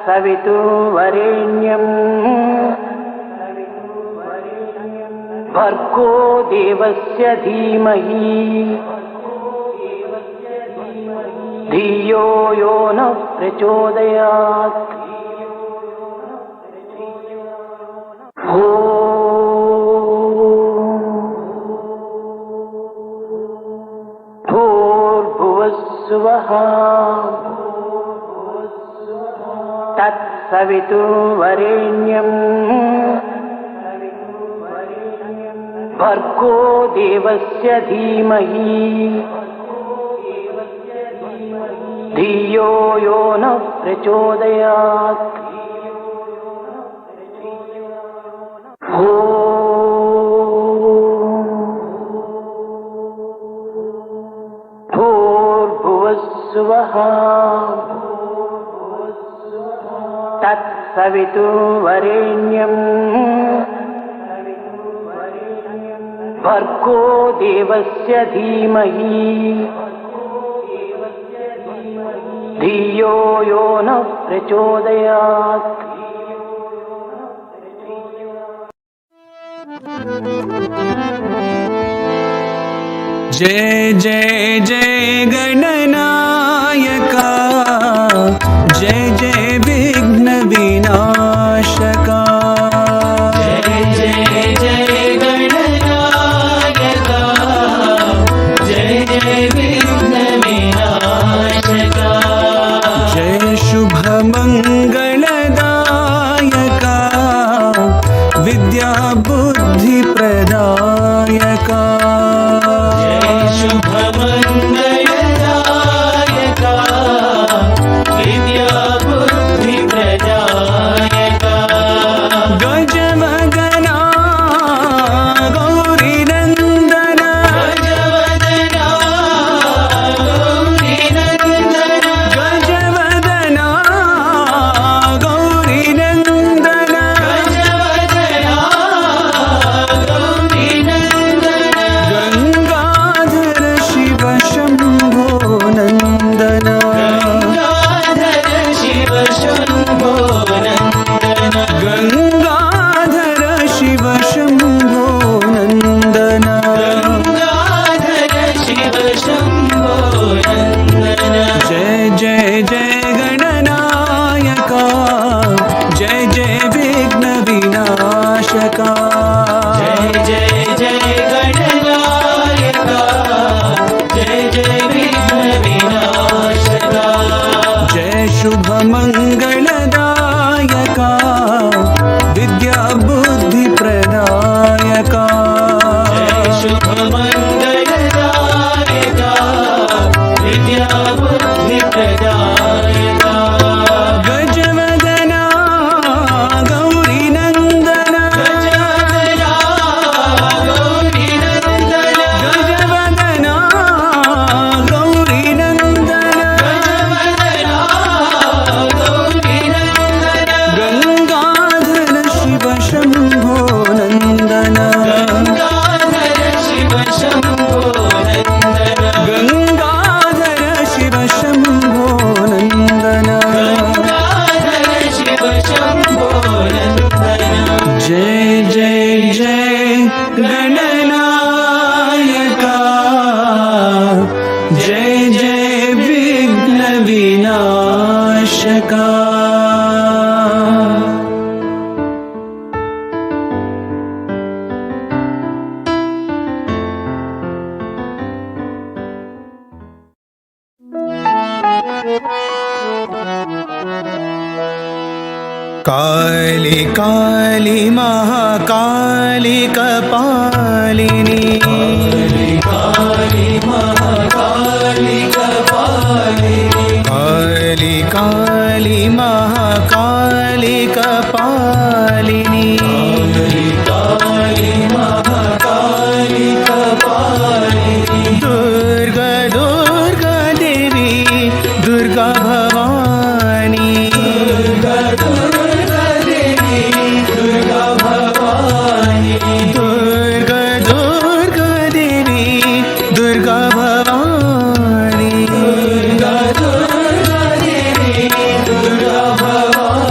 तत्सवितुर्वरेण्यं भर्गो देवस्य धीमहि धियो यो नः प्रचोदयात्। भूर्भुवस्सुवः तत्सवितुर्वरेण्यं भर्गो देवस्य धीमहि धियो यो नः प्रचोदयात्। भूर्भुवस्सुवः तत्सवितुर्वरेण्यं भर्गो देवस्य धीमहि धियो यो नः प्रचोदयात्। जय जय जय गणनायका, जय जय विघ्न विनाशका। जय जय जय गणनायका, जय जय विघ्न विनाशका। जय शुभ मंगलदायका, विद्या बुद्धि प्रदायका। जय शुभ मंगलदायका, विद्या बुद्धि प्रदायका। गजवदना गौरी नंदन, गजवदना गौरी नंदन, गजवदना गौरी नंदन। गजवदना गौरी नंदन। गंगाधर शिव शंभो नंदन, गंगाधर शिव शंभो नंदन, गंगाधर शिव शंभो नंदन। गंगाधर शिव शंभो नंदन। जय जय जय गणनायका, जय जय विघ्न विनाशका। जय जय जय गणनायका, जय जय विघ्न विनाशका। जय शुभ मंगलदायका, विद्या बुद्धि प्रदायका। जय शुभ मंगलदायका, विद्या बुद्धि प्रदायका। गजवदना गौरी नंदन, गजवदना गौरी नंदन, गजवदना गौरी नंदन। गजवदना गौरी नंदन। गंगाधर शिव शंभो नंदन, गंगाधर शिव शंभो नंदन, गंगाधर शिव शंभो नंदन। गंगाधर शिव शंभो नंदन। जय जय जय गणनायका, जय जय विघ्न विनाशका। काली काली महाकाली कपालिनी, काली महाकाली कपालिनी, काली काली महाकाली कपालिनी। काली महाकाली कपालिनी। दुर्गा दुर्गा देवी, दुर्गा भवानी, दुर्गा दुर्गा देवी, दुर्गा भवानी। दुर्गा दुर्गा देवी, दुर्गा भवानी। दुर्गा दुर्गा देवी, दुर्गा भवानी।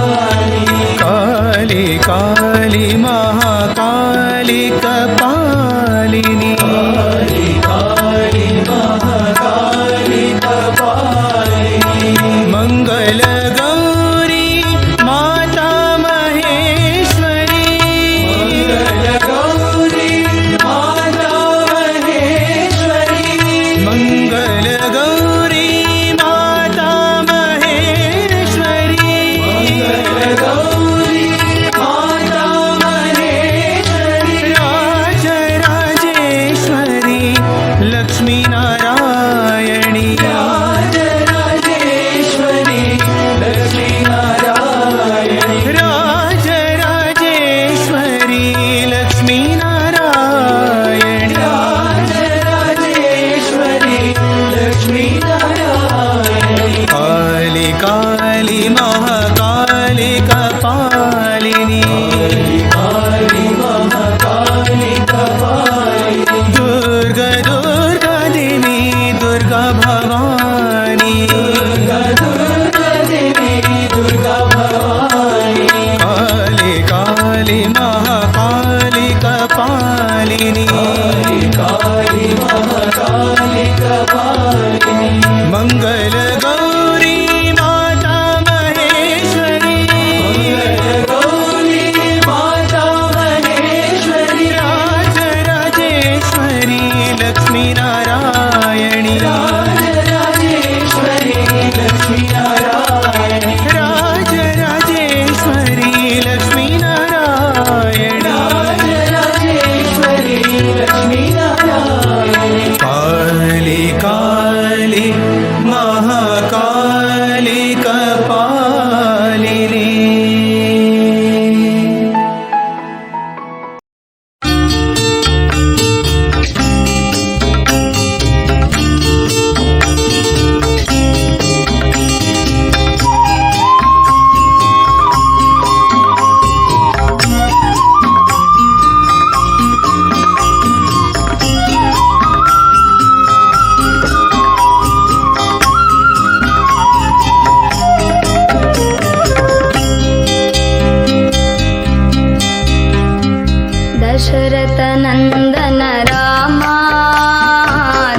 दशरथ नंदन रामा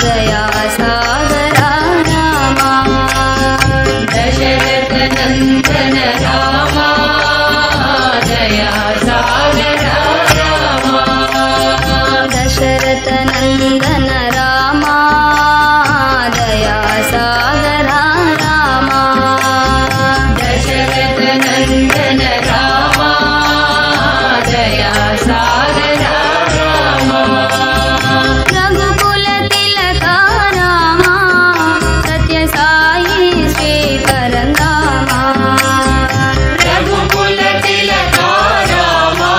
दया सागरा रामा दशरथ नंदन रामा दया सागरा रामा दशरथ नंदन रामा दया सागरा रामा दशरथ नंदन रामा दया सागरा रामा रघुकुल तिलका रामा सत्य साई श्री परंदामा रघुकुल तिलका रामा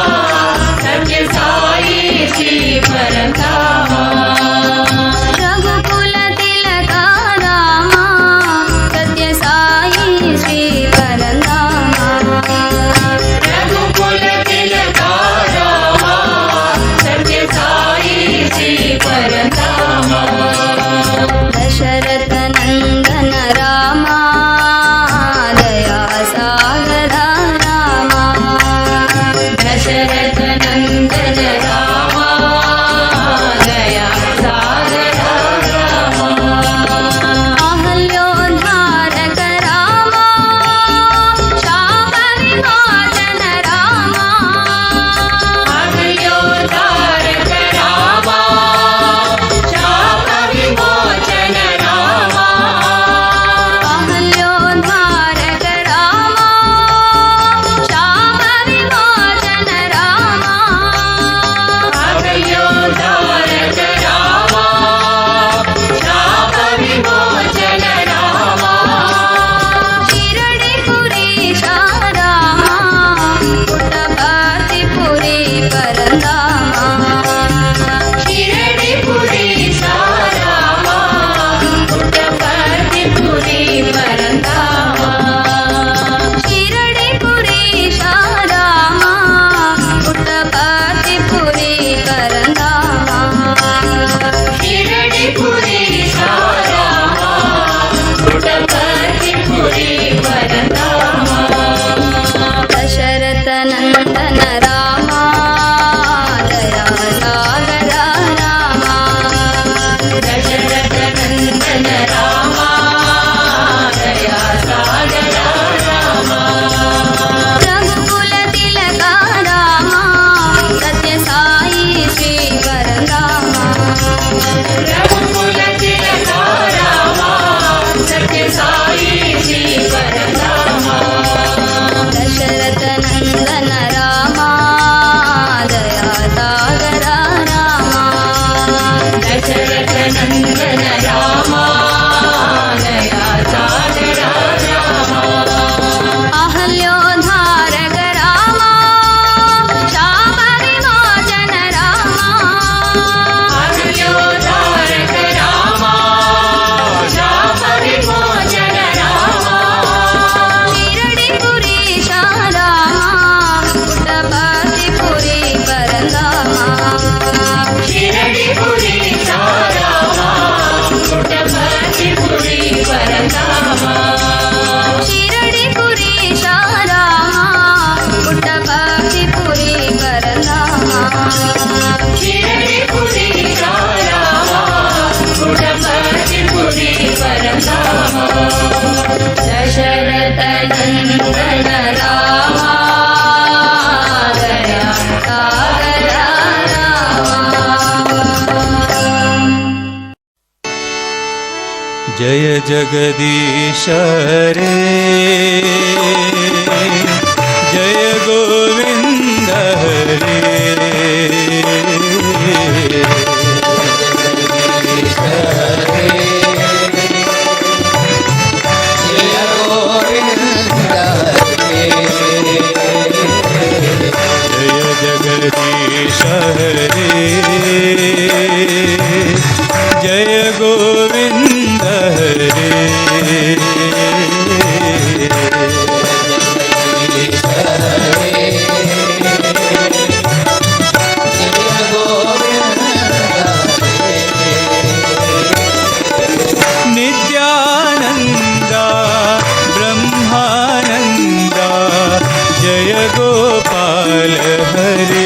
सत्य साई श्री परंदामा रघुकुल तिलका रामा सत्य साई श्री परंदामा रघुकुल तिलका रामा सत्य साई श्री परंदामा दशरथ नंदन रामा दया सागरा रामा दशरथ नंदन रामा दया सागरा रामा अहल्योद्धारक रामा शाप विमोचन रामा अहल्योद्धारक रामा शाप विमोचन रामा अहल्योद्धारक रामा शाप विमोचन रामा अहल्योद्धारक रामा शाप विमोचन रामा शिरडिपुरीश रामा पुट्टपर्तिपुरी परंदामा शिरडिपुरीश रामा पुट्टपर्तिपुरी परंदामा शिरडिपुरीश रामा पुट्टपर्तिपुरी परंदामा शिरडिपुरीश रामा पुट्टपर्तिपुरी परंदामा दशरथ नंदन रामा दया सागरा रामा दशरथ नंदन रामा दया सागरा रामा रघुकुल तिलका रामा सत्य साई श्री परंदामा रघुकुल तिलका रामा सत्य साई श्री परंदामा दशरथ नंदन रामा दया सागरा रामा दशरथ नंदन रामा दया सागरा रामा अहल्योद्धारक रामा शाप विमोचन रामा अहल्योद्धारक रामा शाप विमोचन रामा शिरडिपुरीश रामा पुट्टपर्तिपुरी परंदामा शिरडिपुरीश रामा पुट्टपर्तिपुरी परंदामा शिरडिपुरीश रामा पुट्टपर्तिपुरी परंदामा शिरडिपुरीश रामा पुट्टपर्तिपुरी परंदामा दशरथ नंदन रामा दया सागरा जय जगदीश रे जय गोविंद हरे जगदीश रे जय गोविंद हरे जय जगदीश हरे जय गोविंद हरे नित्यानंदा ब्रह्मानंदा जय गोपाल हरे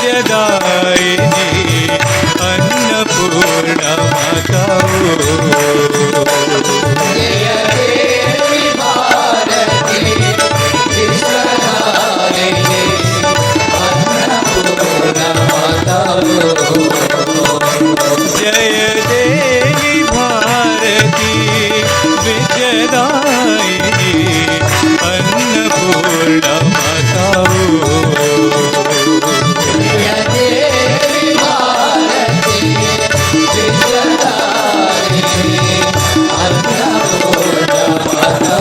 विद्यदायिनी अन्नपूर्णा माता जय देवी भारती विश्वधारिणी अन्नपूर्णा माता जय देवी भारती विद्यदायिनी अन्नपूर्णा माता जय देवी भारती विश्वधारिणी अन्नपूर्णा माता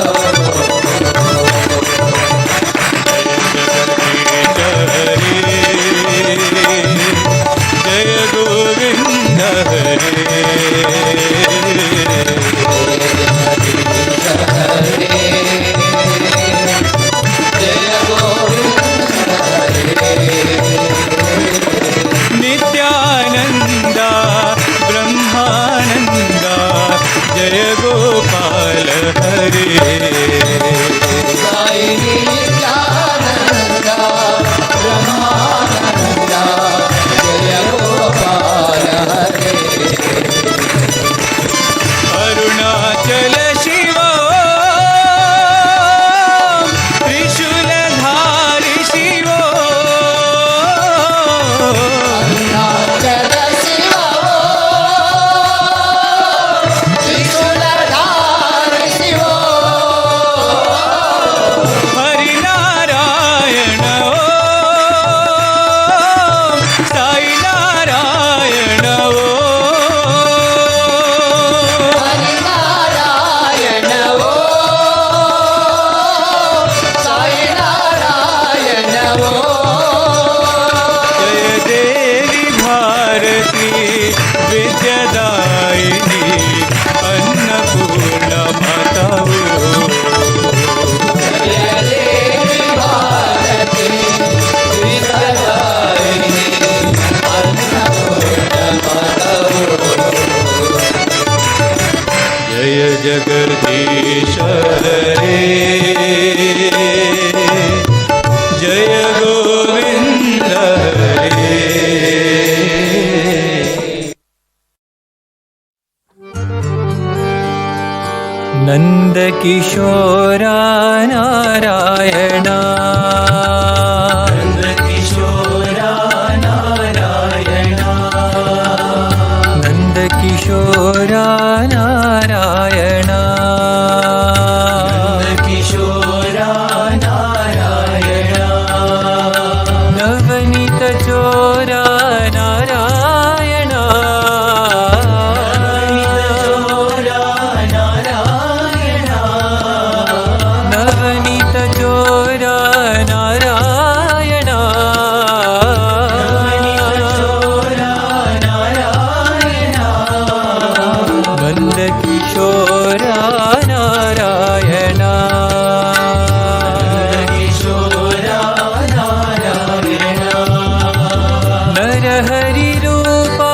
जय गोविंद हरे नित्यानंदा ब्रह्मानंदा जय गोपाल हरे साई नित्यानंदा ब्रह्मानंदा जय गोपाल हरे अरुणाचल शिव त्रिशूलधारी शिव अरुणाचल शिव त्रिशूलधार शिव हरिनारायण साई नारायण हरिनारायण साई नारायण जय देवी भारती विद्यदायिनी अन्नपूर्णा माता जय देवी भारती विश्वधारिणी अन्नपूर्णा माता जय जगदीश हरे जय गोविंद हरे नंद किशोरा नारायणा नंद किशोरा नारायणा नंद किशोरा नारायणा नंद किशोरा नारायणा नवनीत चोरा नारायणा नवनीत चोरा नारायणा नंद किशोरा नारायणा नरहरि रूपा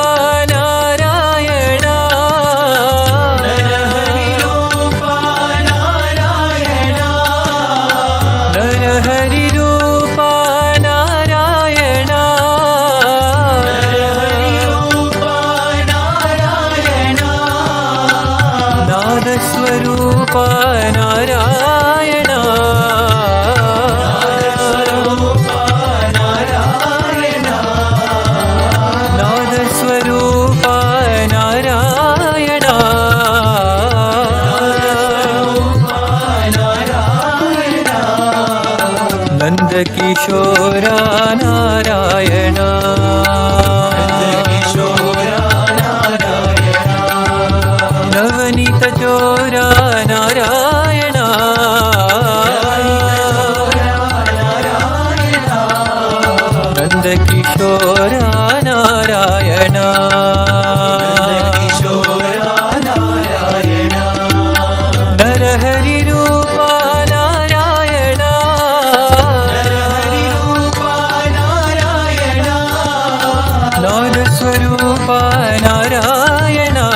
नारायणा नरहरि रूपा नारायणा नाद स्वरूपा नारायणा नाद स्वरूपा नारायणा नंद किशोरा नारायणा नवनीत चोरा नारायणा नंद किशोरा नारायणा नरहरि रूपा नारायणा नाद स्वरूपा नारायणा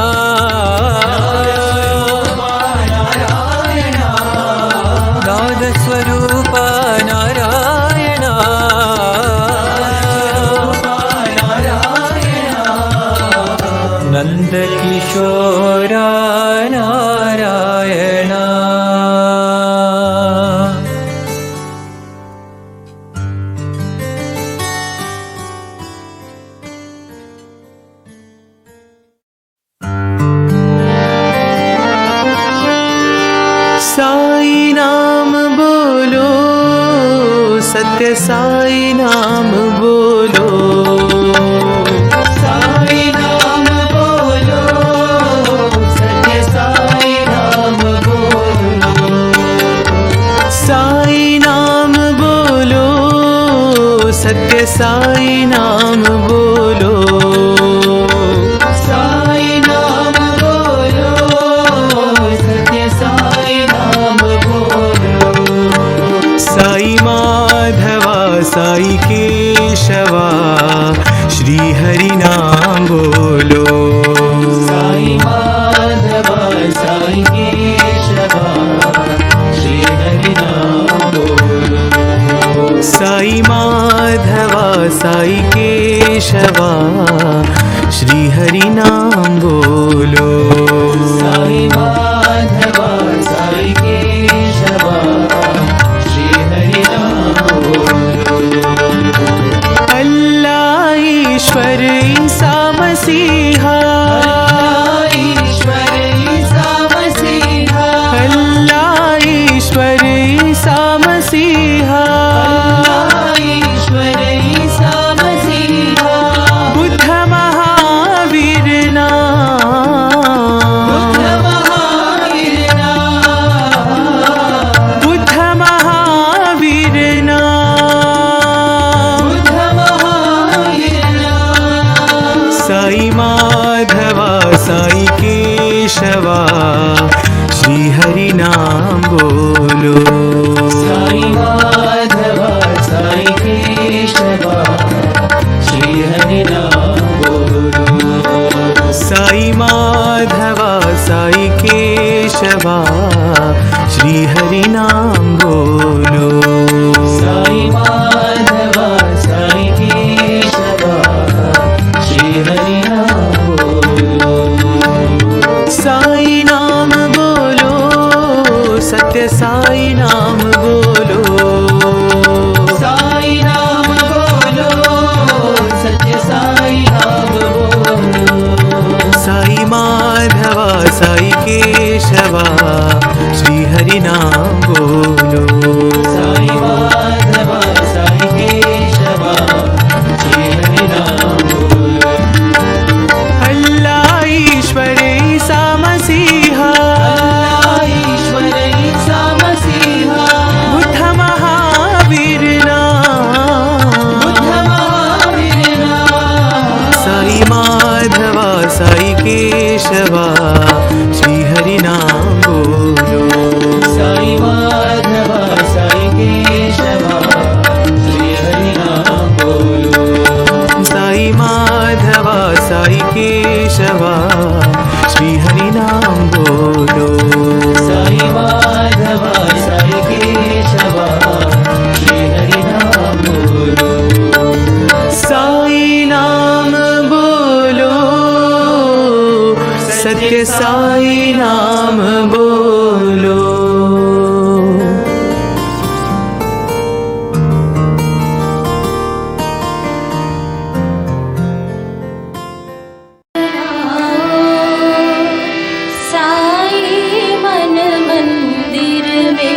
नाद स्वरूपा नारायणा सत्य साई नाम बोलो, साई नाम बोलो, सत्य साई नाम बोलो, साई नाम बोलो, सत्य साई नाम बोलो, साई नाम बोलो, सत्य साई नाम बोलो, साई माधवा साई केशवा श्री हरि नाम बोलो, साई माधवा साई केशवा श्री हरि नाम बोलो, साई माधवा साई केशवा श्री हरि नाम बोलो, साई माधवा साई केशवा श्री हरि नाम बोलो, अल्लाह ईश्वर ईसा मसीहा, ईश्वर ईसा मसीहा, अल्लाह ईश्वर ईसा मसीहा, ईश्वर ईसा मसीहा, बुद्ध महावीर नाम, महावीर नाम, बुद्ध महावीर नाम, बुद्ध महावीर नाम, साई माधवा साई केशवा श्री हरि नाम बोलो, साई माधवा साई केशवा श्री हरि नाम बोलो, साई माधवा साई केशवा श्री हरि नाम बोलो, साई माधवा साई केशवा श्री हरि नाम बोलो, साई नाम बोलो, सत्य साई नाम बोलो, साई नाम बोलो, सत्य साई नाम बोलो, साई माधवा साई केशवा श्री हरि नाम बोलो, साई माधवा साई केशवा श्री हरि नाम बोलो, अल्लाह ईश्वर ईसा मसीहा, ईश्वर ईसा मसीहा, बुद्ध महावीर नाम, बुद्ध महावीर नाम, साई माधवा साई केशवा श्री हरि नाम बोलो, साई माधवा साई केशवा श्री हरि नाम बोलो, साई माधवा साई केशवा श्री हरि नाम बोलो, साई माधवा साई केशवा श्री हरि नाम बोलो, साई नाम बोलो, सत्य साई नाम बोलो, साई मन मंदिर में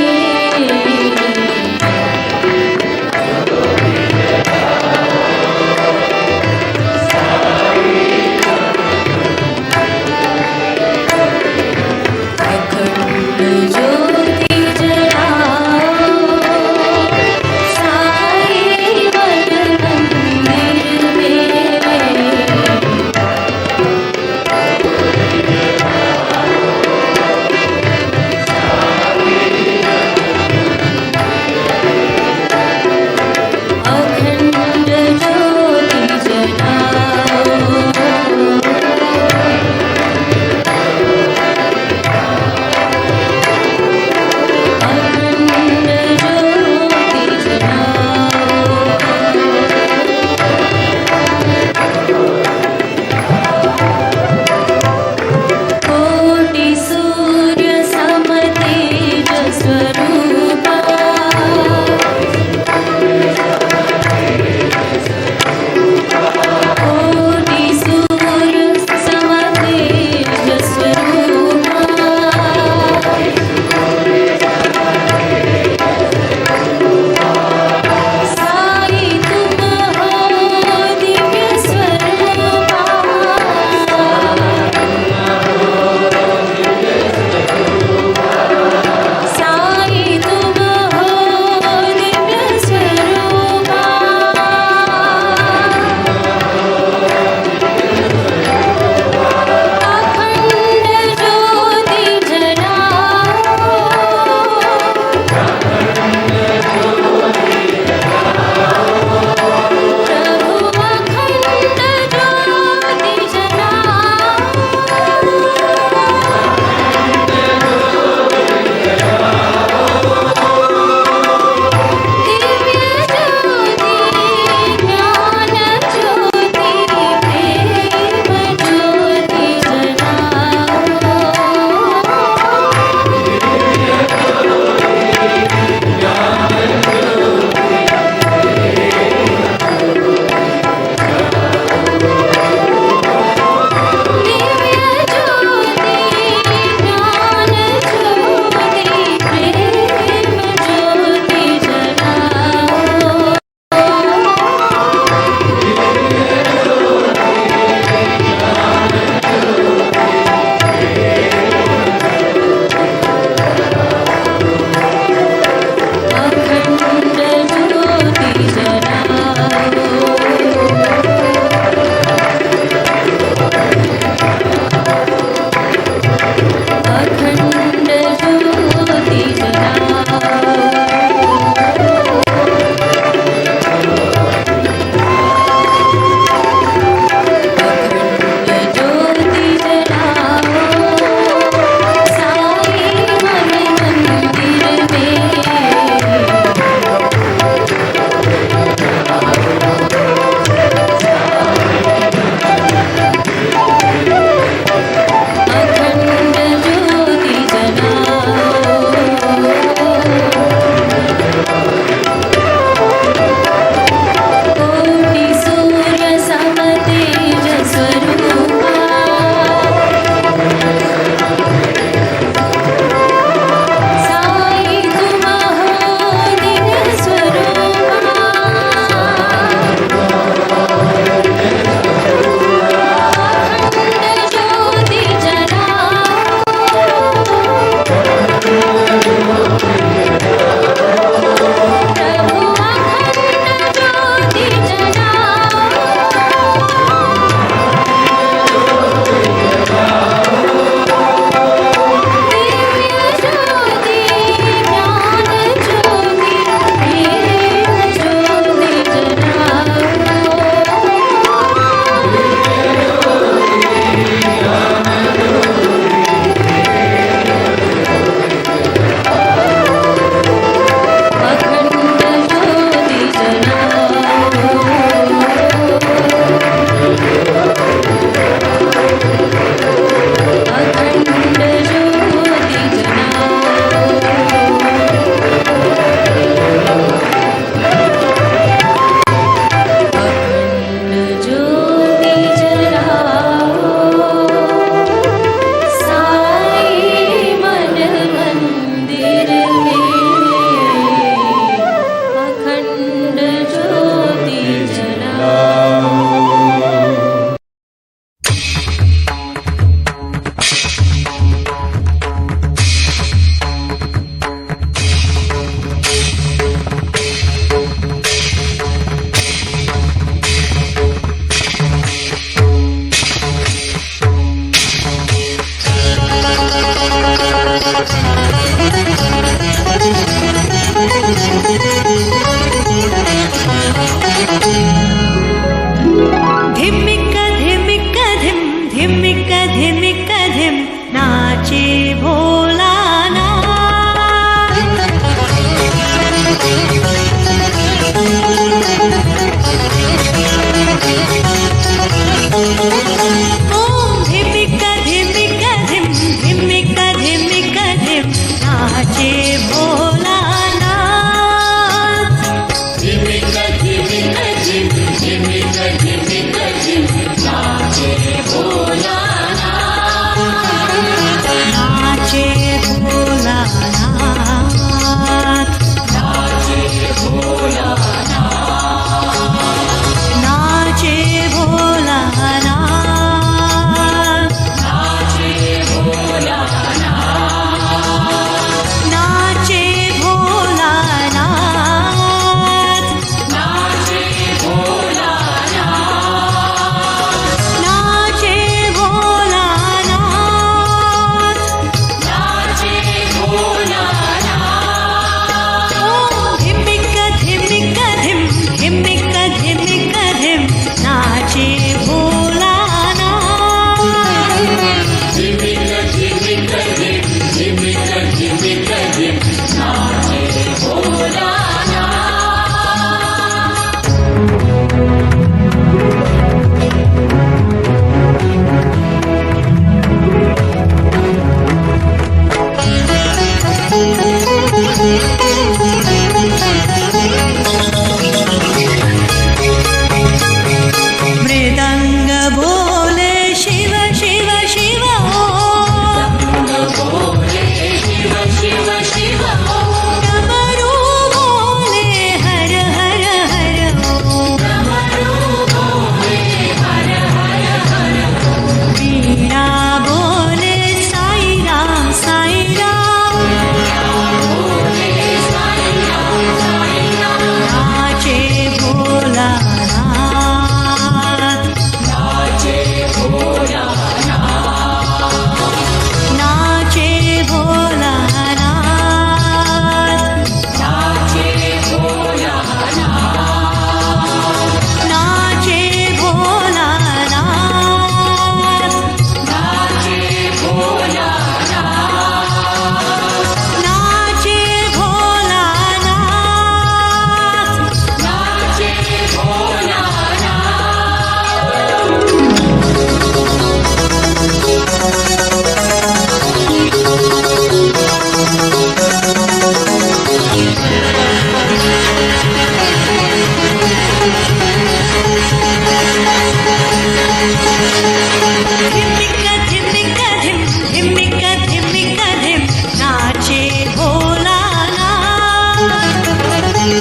धिमिका धिमिका धिम धिमिका धिमिका धिम नाचे भोलानाथ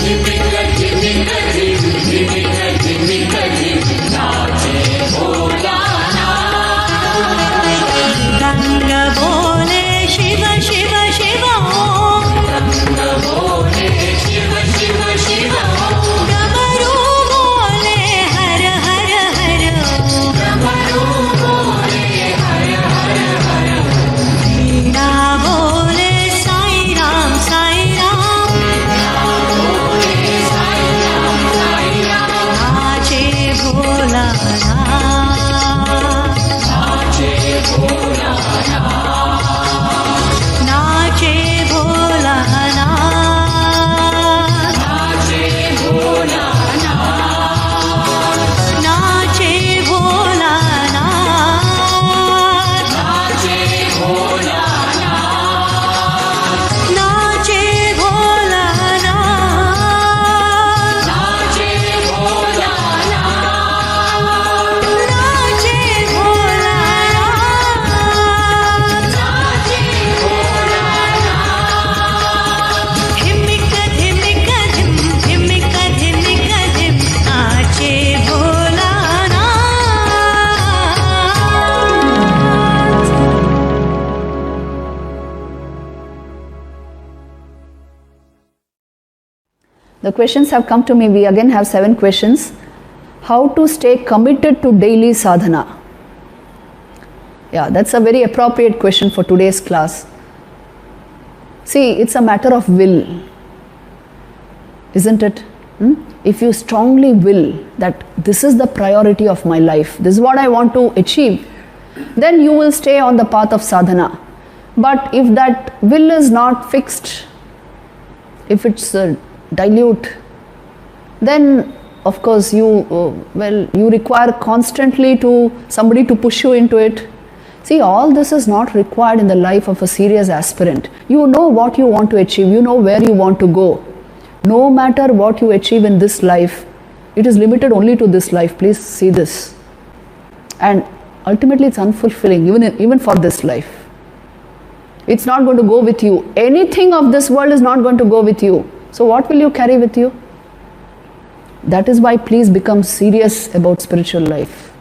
धिमिका धिमिका धिम धिमिका धिमिका धिम नाचे भोलानाथ रंग बोले शिव शिव शिव ओम रंग बोले शिव शिव शिव ओम डमरू बोले हर हर हर ओम डमरू बोले हर हर हर वीणा बोले साई राम साई राम बोले साई राम नाचे भोलानाथ नाचे भोलानाथ नाचे भोलानाथ नाचे भोलानाथ नाचे भोलानाथ नाचे भोलानाथ नाचे भोलानाथ नाचे भोलानाथ नाचे भोलानाथ नाचे भोलानाथ धिमिका धिमिका धिम धिमिका धिमिका धिम नाचे Bholanath The questions have come to me. We again have 7 questions. How to stay committed to daily sadhana? Yeah, that's a very appropriate question for today's class. See, it's a matter of will, isn't it? If you strongly will that this is the priority of my life, this is what I want to achieve, then you will stay on the path of sadhana. But if that will is not fixed, if it's dilute, then of course you you require constantly to somebody to push you into it. See, all this is not required in the life of a serious aspirant. You know what you want to achieve, you know where you want to go. No matter what you achieve in this life, it is limited only to this life. Please see this. And ultimately it's unfulfilling even for this life. It's not going to go with you. Anything of this world is not going to go with you. So what will you carry with you? That is why please become serious about spiritual life.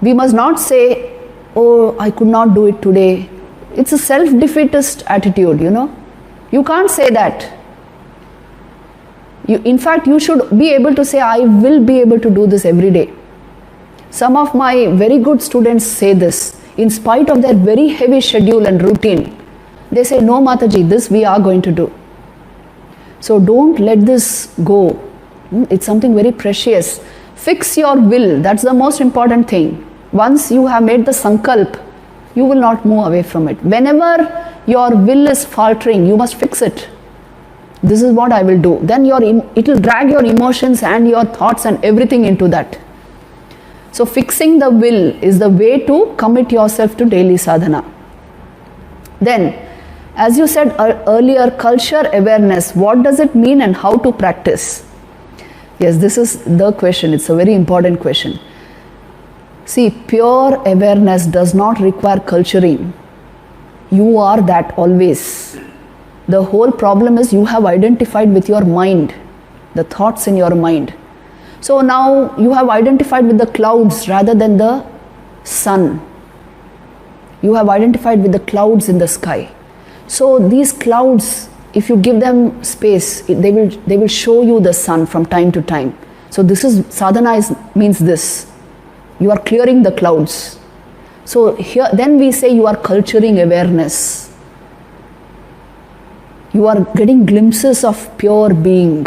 We must not say, oh, I could not do it today. It's a self-defeatist attitude, you know. You can't say that. In fact, you should be able to say, I will be able to do this every day. Some of my very good students say this. In spite of their very heavy schedule and routine, they say, no Mataji, this we are going to do. So don't let this go. It's something very precious. Fix your will. That's the most important thing. Once you have made the sankalp, you will not move away from it. Whenever your will is faltering, you must fix it. This is what I will do. Then it will drag your emotions and your thoughts and everything into that. So fixing the will is the way to commit yourself to daily sadhana. Then, as you said earlier, culture awareness. What does it mean and how to practice? Yes, this is the question. It's a very important question. See, pure awareness does not require culturing. You are that always. The whole problem is you have identified with your mind, the thoughts in your mind. So now you have identified with the clouds rather than the sun. You have identified with the clouds in the sky. So these clouds, if you give them space, they will show you the sun from time to time. So this is sadhana means this. You are clearing the clouds. So here then we say you are culturing awareness. You are getting glimpses of pure being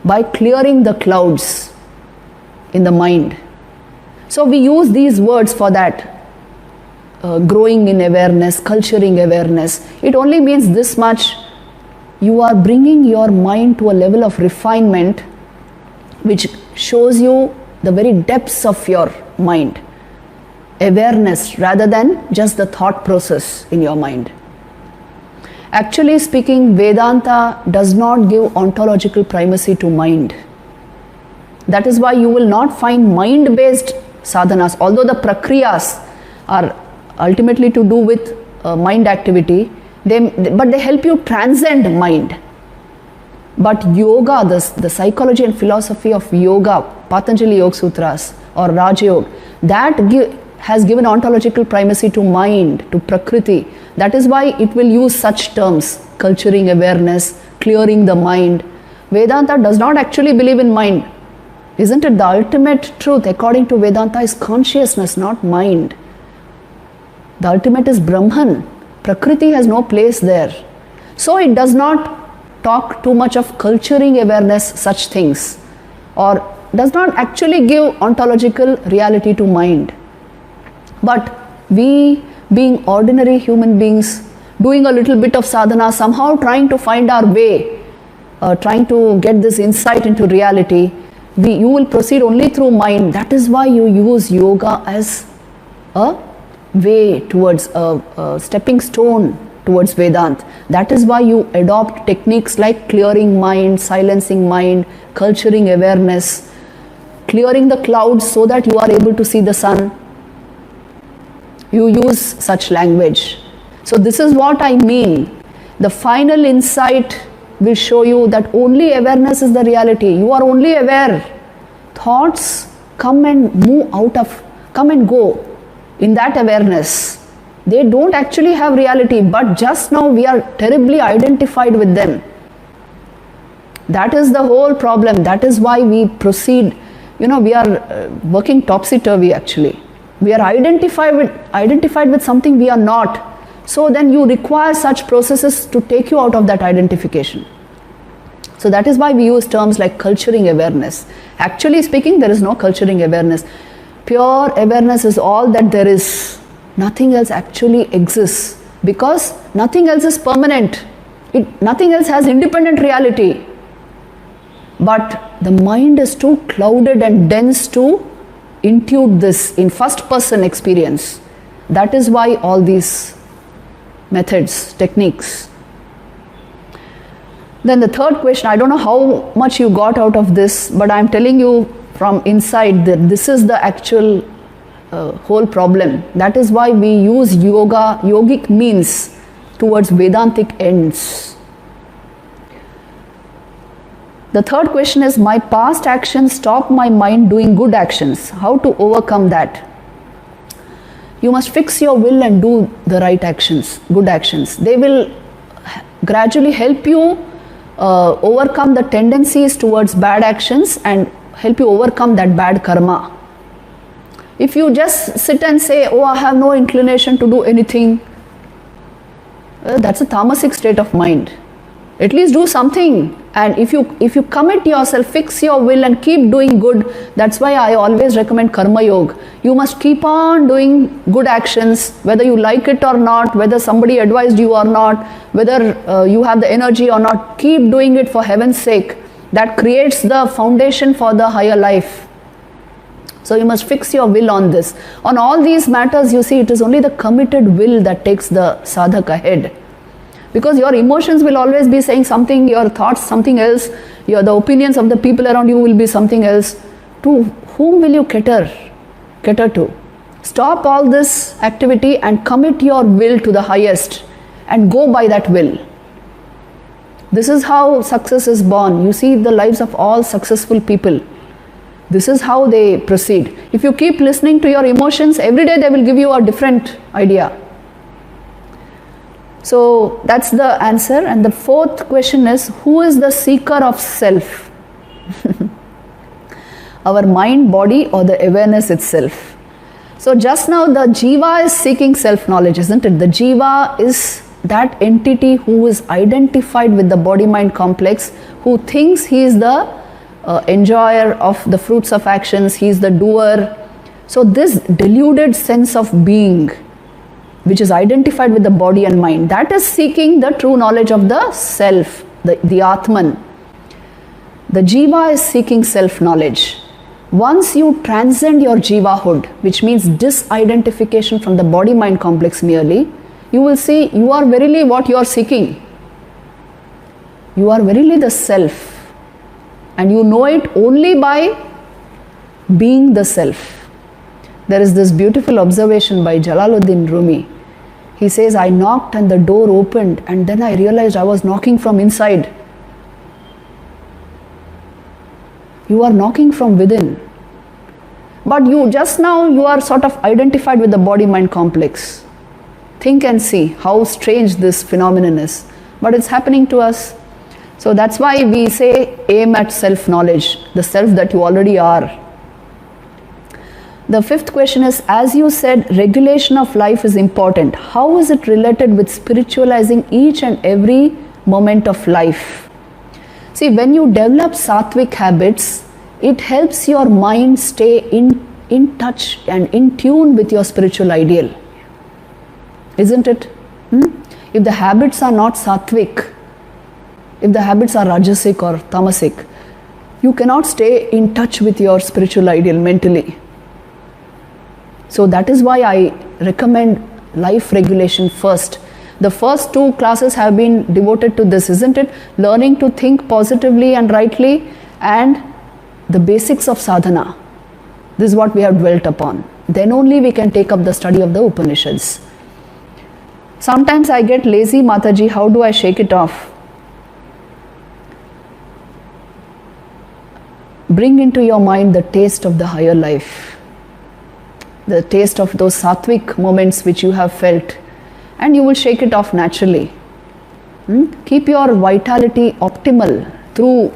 by clearing the clouds in the mind. So we use these words for that. Growing in awareness, culturing awareness. It only means this much. You are bringing your mind to a level of refinement which shows you the very depths of your mind. Awareness rather than just the thought process in your mind. Actually speaking, Vedanta does not give ontological primacy to mind. That is why you will not find mind-based sadhanas. Although the prakriyas are ultimately to do with mind activity, but they help you transcend mind. But yoga, the psychology and philosophy of yoga, Patanjali Yoga Sutras or Raja Yoga, that has given ontological primacy to mind, to prakriti. That is why it will use such terms, culturing awareness, clearing the mind. Vedanta does not actually believe in mind. Isn't it the ultimate truth according to Vedanta is consciousness, not mind? The ultimate is Brahman. Prakriti has no place there. So it does not talk too much of culturing awareness, such things, or does not actually give ontological reality to mind. But we, being ordinary human beings, doing a little bit of sadhana, somehow trying to find our way, trying to get this insight into reality, you will proceed only through mind. That is why you use yoga as a way towards a stepping stone towards Vedanta. That is why you adopt techniques like clearing mind, silencing mind, culturing awareness, clearing the clouds so that you are able to see the sun. You use such language. So this is what I mean. The final insight will show you that only awareness is the reality. You are only aware. Thoughts come and come and go in that awareness. They don't actually have reality, but just now we are terribly identified with them. That is the whole problem. That is why we proceed. We are working topsy-turvy actually. We are identified with something we are not. So then you require such processes to take you out of that identification. So that is why we use terms like culturing awareness. Actually speaking, there is no culturing awareness. Pure awareness is all that there is. Nothing else actually exists because nothing else is permanent. Nothing else has independent reality. But the mind is too clouded and dense to intuit this in first person experience. That is why all these methods, techniques. Then the third question, I don't know how much you got out of this, but I am telling you from inside that this is the actual whole problem. That is why we use yogic means towards Vedantic ends. The third question is, my past actions stop my mind doing good actions. How to overcome that? You must fix your will and do the right actions, good actions. They will gradually help you overcome the tendencies towards bad actions and help you overcome that bad karma. If you just sit and say, oh, I have no inclination to do anything, that's a tamasic state of mind. At least do something. And if you commit yourself, fix your will and keep doing good, that's why I always recommend karma yoga. You must keep on doing good actions, whether you like it or not, whether somebody advised you or not, whether you have the energy or not. Keep doing it for heaven's sake. That creates the foundation for the higher life. So you must fix your will on this. On all these matters, you see, it is only the committed will that takes the sadhak ahead. Because your emotions will always be saying something, your thoughts something else, the opinions of the people around you will be something else. To whom will you cater to? Stop all this activity and commit your will to the highest and go by that will. This is how success is born. You see the lives of all successful people. This is how they proceed. If you keep listening to your emotions, every day they will give you a different idea. So that's the answer. And the fourth question is, who is the seeker of self? Our mind, body, or the awareness itself? So just now the jiva is seeking self-knowledge, isn't it? The jiva is that entity who is identified with the body-mind complex, who thinks he is the enjoyer of the fruits of actions, he is the doer. So this deluded sense of being, which is identified with the body and mind, that is seeking the true knowledge of the self, the Atman. The jiva is seeking self-knowledge. Once you transcend your jivahood, which means disidentification from the body-mind complex merely, you will see you are verily what you are seeking. You are verily the self. And you know it only by being the self. There is this beautiful observation by Jalaluddin Rumi. He says, I knocked and the door opened, and then I realized I was knocking from inside. You are knocking from within. But you just now, you are sort of identified with the body-mind complex. Think and see how strange this phenomenon is. But it's happening to us. So that's why we say aim at self-knowledge, the self that you already are. The fifth question is, as you said, regulation of life is important. How is it related with spiritualizing each and every moment of life? See, when you develop sattvic habits, it helps your mind stay in touch and in tune with your spiritual ideal. Isn't it? If the habits are not sattvic, if the habits are rajasic or tamasic, you cannot stay in touch with your spiritual ideal mentally. So that is why I recommend life regulation first. The first 2 classes have been devoted to this, isn't it? Learning to think positively and rightly, and the basics of sadhana. This is what we have dwelt upon. Then only we can take up the study of the Upanishads. Sometimes I get lazy, Mataji. How do I shake it off? Bring into your mind the taste of the higher life, the taste of those sattvic moments which you have felt, and you will shake it off naturally. Keep your vitality optimal through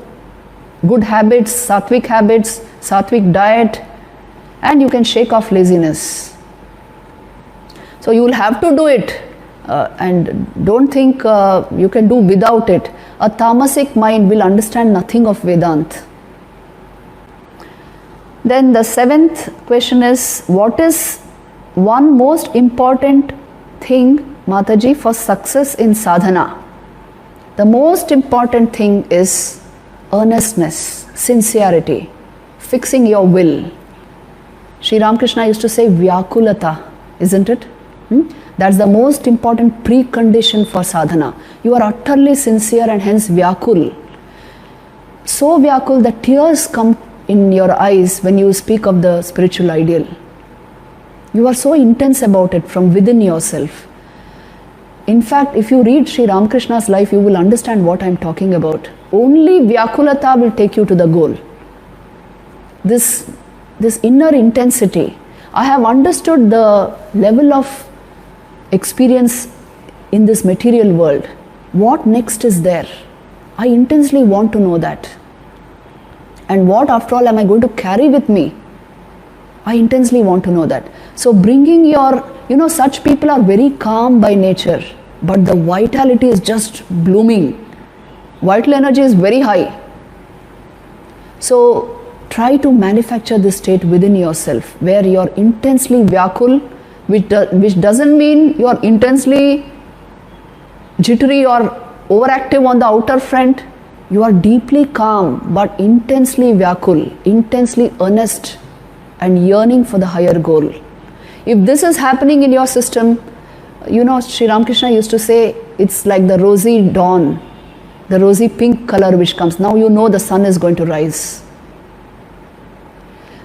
good habits, sattvic diet, and you can shake off laziness. So you will have to do it, and don't think you can do without it. A tamasic mind will understand nothing of Vedanta. Then the 7th question is, what is one most important thing, Mataji, for success in sadhana? The most important thing is earnestness, sincerity, fixing your will. Sri Ramakrishna used to say vyakulata, isn't it? That's the most important precondition for sadhana. You are utterly sincere and hence vyakul. So vyakul that tears come in your eyes when you speak of the spiritual ideal. You are so intense about it from within yourself. In fact, if you read Sri Ramakrishna's life, you will understand what I am talking about. Only vyakulata will take you to the goal. This inner intensity. I have understood the level of experience in this material world. What next is there? I intensely want to know that. And what after all am I going to carry with me? I intensely want to know that. So bringing your, such people are very calm by nature, but the vitality is just blooming. Vital energy is very high. So try to manufacture this state within yourself where you're intensely vyakul, which doesn't mean you're intensely jittery or overactive on the outer front. You are deeply calm but intensely vyakul, intensely earnest and yearning for the higher goal. If this is happening in your system, Sri Ramakrishna used to say it's like the rosy dawn, the rosy pink color which comes. Now you know the sun is going to rise.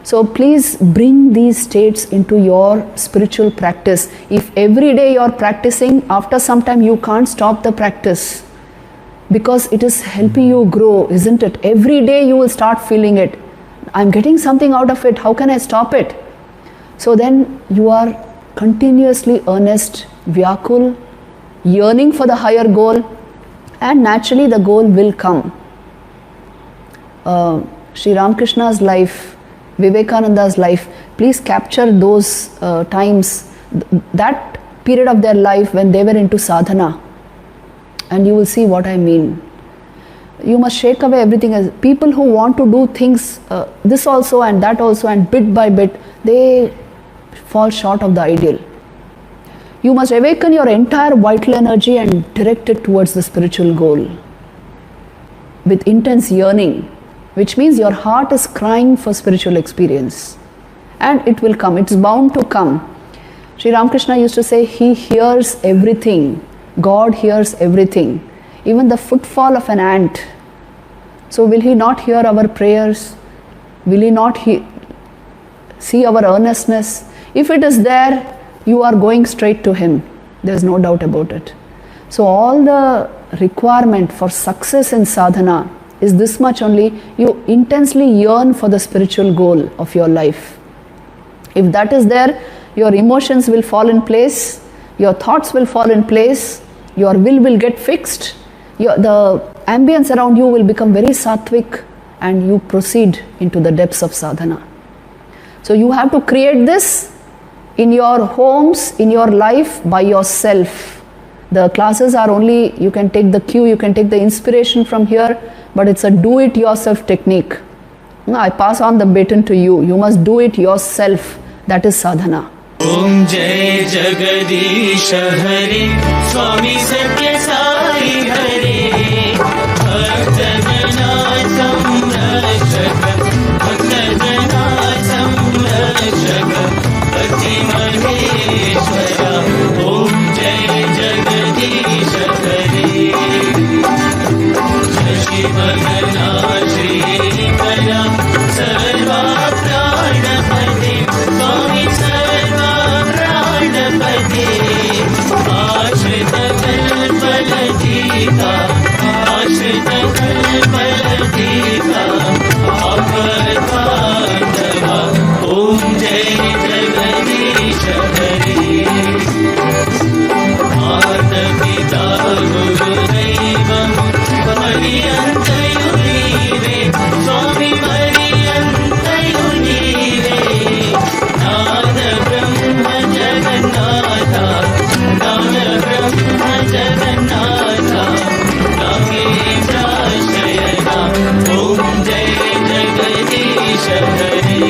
So please bring these states into your spiritual practice. If every day you are practicing, after some time you can't stop the practice because it is helping you grow, isn't it? Every day you will start feeling it. I'm getting something out of it. How can I stop it? So then you are continuously earnest, vyakul, yearning for the higher goal, and naturally the goal will come. Sri Ramakrishna's life, Vivekananda's life, please capture those times, that period of their life when they were into sadhana, and you will see what I mean. You must shake away everything. As people who want to do things, this also and that also, and bit by bit, they fall short of the ideal. You must awaken your entire vital energy and direct it towards the spiritual goal with intense yearning, which means your heart is crying for spiritual experience, and it will come. It's bound to come. Sri Ramakrishna used to say, he hears everything. God hears everything, even the footfall of an ant. So will he not hear our prayers? Will he not see our earnestness? If it is there, you are going straight to Him. There is no doubt about it. So all the requirement for success in sadhana is this much only. You intensely yearn for the spiritual goal of your life. If that is there, your emotions will fall in place, your thoughts will fall in place, your will get fixed, the ambience around you will become very sattvic, and you proceed into the depths of sadhana. So you have to create this in your homes, in your life, by yourself. The classes are only, you can take the cue, you can take the inspiration from here, but it's a do-it-yourself technique. I pass on the baton to you. You must do it yourself. That is sadhana. Om Jai Jagadish Hare Swami Sathya Sai Hare Bhaktagana Samrashaka Bhaktagana Samrashaka Bhakti Maheshwara Om Jai Jagadish Hare Shashi Bhagana Shri Kara Sarva Pranapati Swami Sarva Pranapati Ashrita Kalpaladika Ashrita Kalpaladika Apadvandava Om Jai Jagadish Hare Mata Pita Guru Daivam Mariyantayunive Swami Mariyantayunive Nada Brahma Jagannatha Nada Brahma Jagannatha Nagesha Shayana Om Jai Jagadish Hare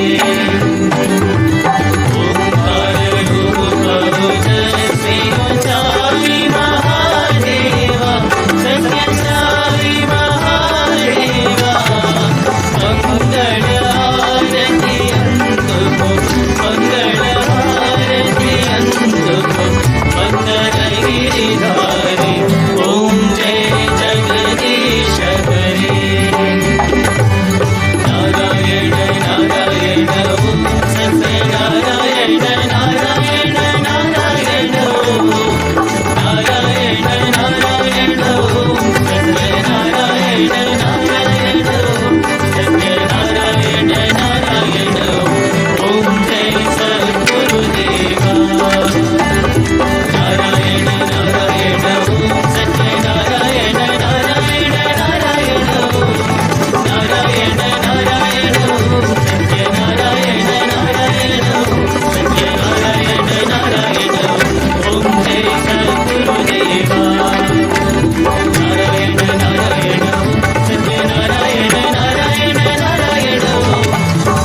Omkar Rupa Jasmi Chari Mahadeva Sathya Sai Mahadeva Mangala Arati Antuko Mangala Arati Antuko Mandara Giridhari Om Jai Jagadish Hare Narayana Narayana Om Sathya Narayana Narayana Narayana Om Narayana Narayana Om Sathya Narayana Narayana Om Sathya Narayana Narayana Om Jai Satgurudeva Narayana Narayana Om Sathya Narayana Narayana Narayana Om Narayana Narayana Om Sathya Narayana Narayana Om Sathya Narayana Narayana Om Jai Satgurudeva Narayana Narayana Om Sathya Narayana Narayana Narayana Om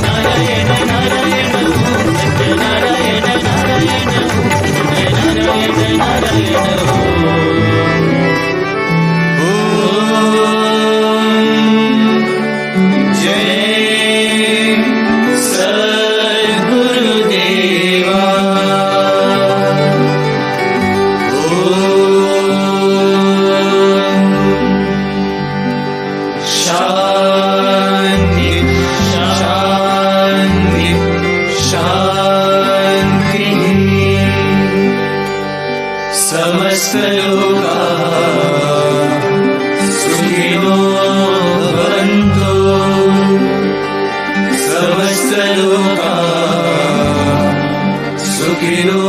Narayana Narayana Om Sathya Narayana Narayana Om Sathya Narayana Narayana Om Jai Sadgurudeva Shanti Shanti Shanti Samasta Loka Sukhino Bhavantu Samasta Loka Sukhino